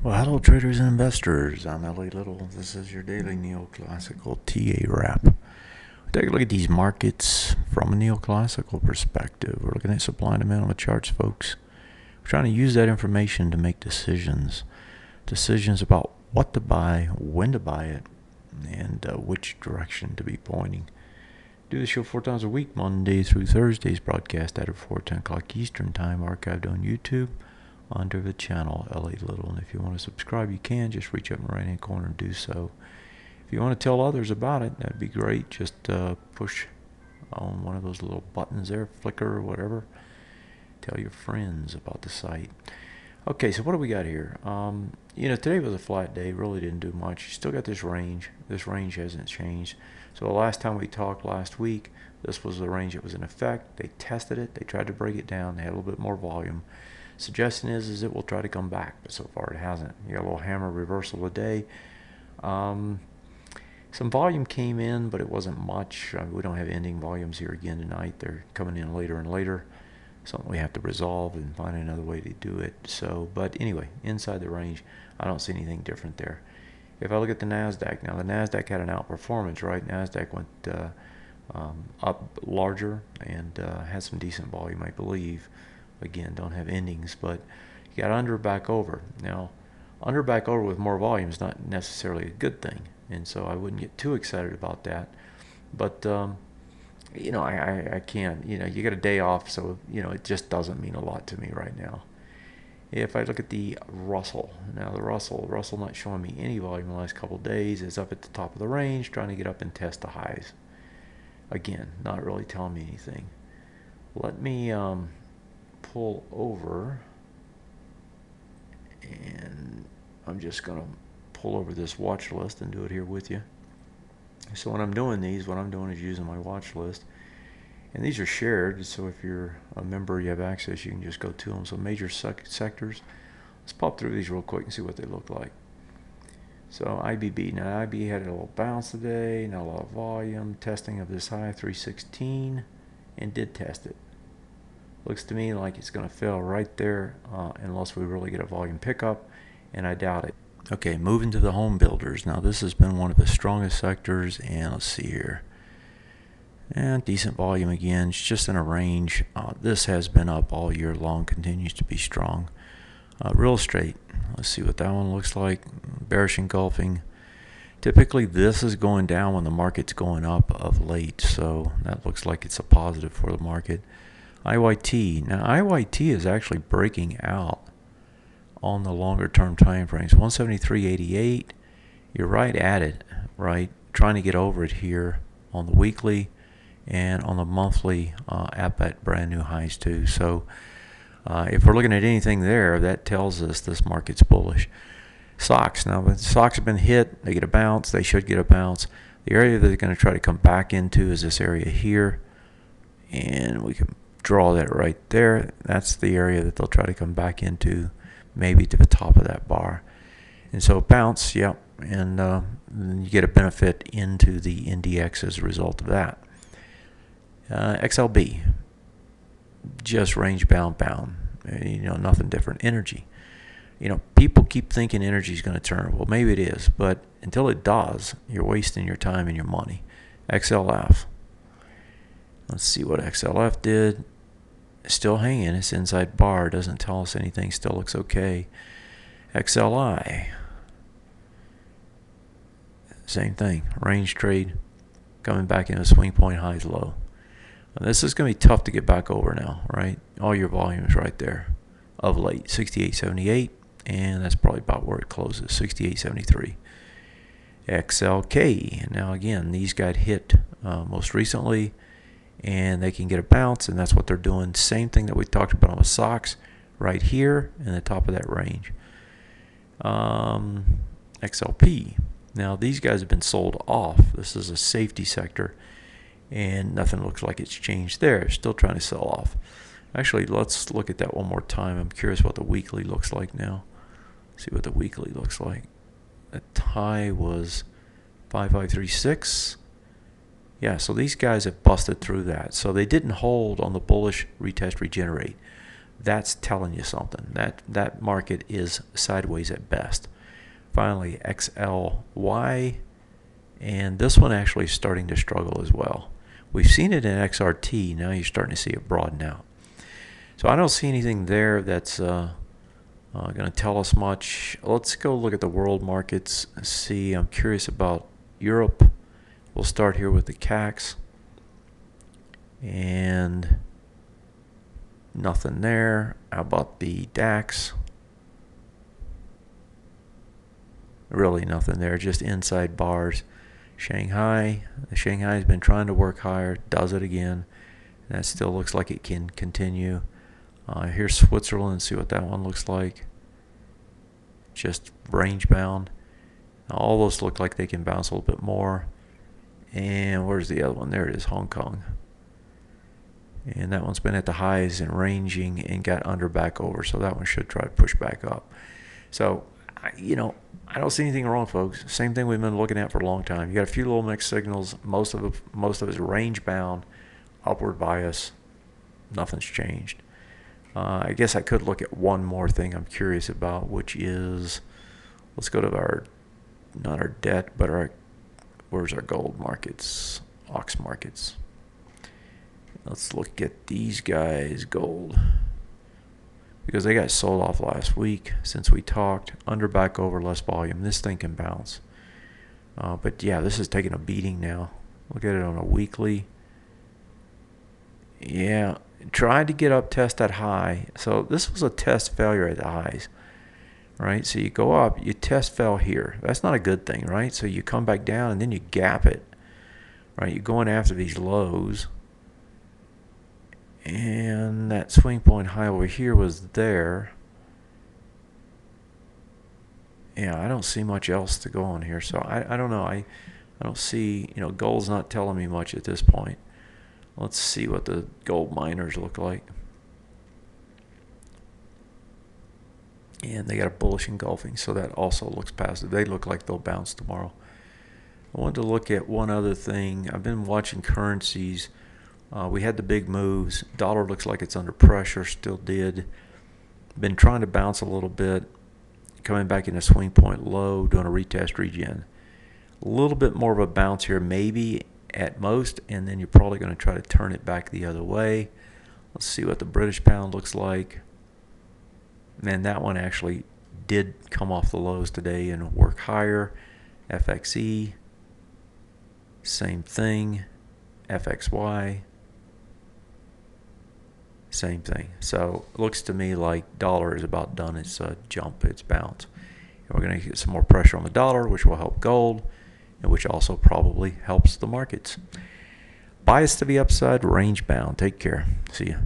Well, hello, traders and investors. I'm Ellie Little. This is your daily Neoclassical TA wrap. We take a look at these markets from a Neoclassical perspective. We're looking at supply and demand on the charts, folks. We're trying to use that information to make decisions about what to buy, when to buy it, and which direction to be pointing. Do the show 4 times a week, Monday through Thursdays, broadcast at 10 o'clock Eastern Time, archived on YouTube under the channel LA Little. And if you want to subscribe, you can. Just reach up in the right hand corner and do so. If you want to tell others about it, that'd be great. Just push on one of those little buttons there, Flickr or whatever. Tell your friends about the site. Okay, so what do we got here? Today was a flat day. Really didn't do much. You still got this range. This range hasn't changed. So the last time we talked last week, this was the range that was in effect. They tested it. They tried to break it down. They had a little bit more volume. Suggestion is it will try to come back, but so far it hasn't. You got a little hammer reversal today. Some volume came in, but it wasn't much. We don't have ending volumes here again tonight. They're coming in later and later. Something we have to resolve and find another way to do it. So, but anyway, inside the range, I don't see anything different there. If I look at the NASDAQ, now the NASDAQ had an outperformance, right? NASDAQ went up larger and had some decent volume, I believe. Again, don't have endings, but you got under back over. Now, under back over with more volume is not necessarily a good thing, and so I wouldn't get too excited about that. But I can't. You got a day off, so it just doesn't mean a lot to me right now. If I look at the Russell, now the Russell not showing me any volume in the last couple of days, is up at the top of the range, trying to get up and test the highs. Again, not really telling me anything. Let me pull over, and I'm just going to pull over this watch list and do it here with you. So when I'm doing these, what I'm doing is using my watch list, and these are shared, so if you're a member, you have access, you can just go to them. So major sectors, let's pop through these real quick and see what they look like. So IBB, now IB had a little bounce today, not a lot of volume, testing of this high 316, and did test it. Looks to me like it's going to fail right there unless we really get a volume pickup, and I doubt it. Okay, moving to the home builders. Now this has been one of the strongest sectors, and let's see here. And decent volume again. It's just in a range. This has been up all year long, continues to be strong. Real estate. Let's see what that one looks like. Bearish engulfing. Typically this is going down when the market's going up of late, so that looks like it's a positive for the market. IYT. Now IYT is actually breaking out on the longer term time frames. 173.88. You're right at it, right? Trying to get over it here on the weekly and on the monthly at brand new highs too. So if we're looking at anything there, that tells us this market's bullish. Stocks. Now the stocks have been hit. They get a bounce. They should get a bounce. The area that they're going to try to come back into is this area here, and we can draw that right there. That's the area that they'll try to come back into, maybe to the top of that bar. And so bounce, yep, and you get a benefit into the NDX as a result of that. XLB, just range bound, nothing different. Energy, people keep thinking energy is going to turn. Well, maybe it is, but until it does, you're wasting your time and your money. XLF. Let's see what XLF did. Still hanging. It's inside bar. Doesn't tell us anything. Still looks okay. XLI. Same thing. Range trade. Coming back into swing point highs low. Now, this is going to be tough to get back over now, right? All your volumes right there of late. 68.78. And that's probably about where it closes. 68.73. XLK. Now again, these got hit most recently, and they can get a bounce, and that's what they're doing. Same thing that we talked about on the stocks, right here in the top of that range. XLP. Now these guys have been sold off. This is a safety sector, and nothing looks like it's changed there. Still trying to sell off. Actually, let's look at that one more time. I'm curious what the weekly looks like now. See what the weekly looks like. The high was 5536. Yeah, so these guys have busted through that. So they didn't hold on the bullish retest regenerate. that's telling you something. That market is sideways at best. Finally, XLY, and this one actually is starting to struggle as well. We've seen it in XRT. Now you're starting to see it broaden out. So I don't see anything there that's going to tell us much. Let's go look at the world markets. See, I'm curious about Europe. We'll start here with the CACs. And nothing there. How about the DAX? Really nothing there, just inside bars. Shanghai, the Shanghai's been trying to work higher, does it again. That still looks like it can continue. Here's Switzerland, see what that one looks like. Just range bound. All those look like they can bounce a little bit more. And where's the other one? There it is, Hong Kong. And that one's been at the highs and ranging and got under back over, so that one should try to push back up. So, I don't see anything wrong, folks. Same thing we've been looking at for a long time. You got a few little mixed signals. Most of it is range bound, upward bias. Nothing's changed. I guess I could look at one more thing I'm curious about, which is, let's go to not our debt, but where's our gold markets, ox markets. Let's look at these guys, gold, because they got sold off last week since we talked. Under, back over, less volume. This thing can bounce. But yeah, this is taking a beating now. Look at it on a weekly. Yeah, tried to get up, test that high. So this was a test failure at the highs, right? So you go up, you test fell here. That's not a good thing, right? So you come back down and then you gap it, right? You're going after these lows. And that swing point high over here was there. Yeah, I don't see much else to go on here. So I don't know. I don't see, gold's not telling me much at this point. Let's see what the gold miners look like. And they got a bullish engulfing, so that also looks positive. They look like they'll bounce tomorrow. I wanted to look at one other thing. I've been watching currencies. We had the big moves. Dollar looks like it's under pressure, still did. Been trying to bounce a little bit, coming back in a swing point low, doing a retest regen. A little bit more of a bounce here, maybe at most, and then you're probably going to try to turn it back the other way. Let's see what the British pound looks like. And that one actually did come off the lows today and work higher. FXE, same thing. FXY, same thing. So it looks to me like dollar is about done its jump, its bounce. And we're going to get some more pressure on the dollar, which will help gold, and which also probably helps the markets. Bias to the upside, range bound. Take care. See ya.